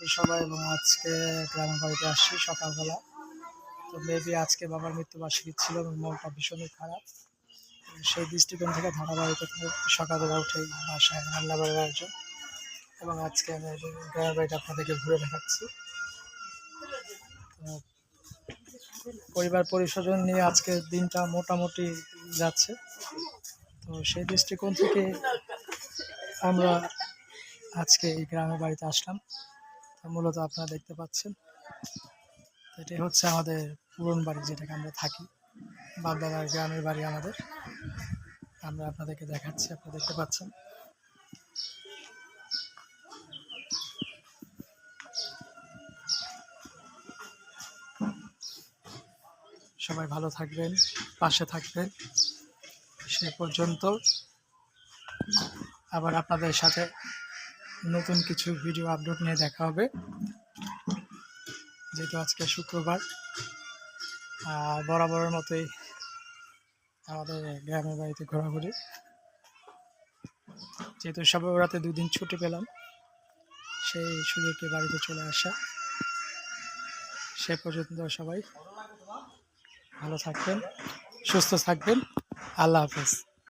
তো সবাই, এবং আজকে গ্রামের বাড়িতে আসছি সকালবেলা। তো মেবি আজকে বাবার মৃত্যুবার্ষিকী ছিল এবং মনটা ভীষণই খারাপ। সেই দৃষ্টিকোণ থেকে ধারাবাহিকতা সকালবেলা উঠেই বাসায় রান্না বাড়ার আয়োজন, এবং আজকে আমি গ্রামের বাড়িটা আপনাদেরকে ঘুরে দেখাচ্ছি। পরিবার পরিস্বজন নিয়ে আজকের দিনটা মোটামুটি যাচ্ছে। তো সেই দৃষ্টিকোণ থেকে আমরা আজকে এই গ্রামের বাড়িতে আসলাম। মূলত আপনারা দেখতে পাচ্ছেন, এটাই হচ্ছে আমাদের পুরন বাড়ি, যেটাকে আমরা থাকি, বাপদাদার গ্রামের বাড়ি আমাদের। আমরা আপনাদেরকে দেখাচ্ছি, আপনারা দেখতে পাচ্ছেন। সবাই ভালো থাকবেন, পাশে থাকবেন। সে পর্যন্ত আবার আপনাদের সাথে নতুন কিছু ভিডিও আপলোড নিয়ে দেখা হবে। যেহেতু আজকে শুক্রবার, বরাবরের মতোই আমাদের গ্রামের বাড়িতে ঘোরাঘুরি। যেহেতু সবে রাতে 2 দিন ছুটি পেলাম, সেই সুযোগে বাড়িতে চলে আসা। সে পর্যন্ত সবাই ভালো থাকবেন, সুস্থ থাকবেন। আল্লাহ হাফেজ।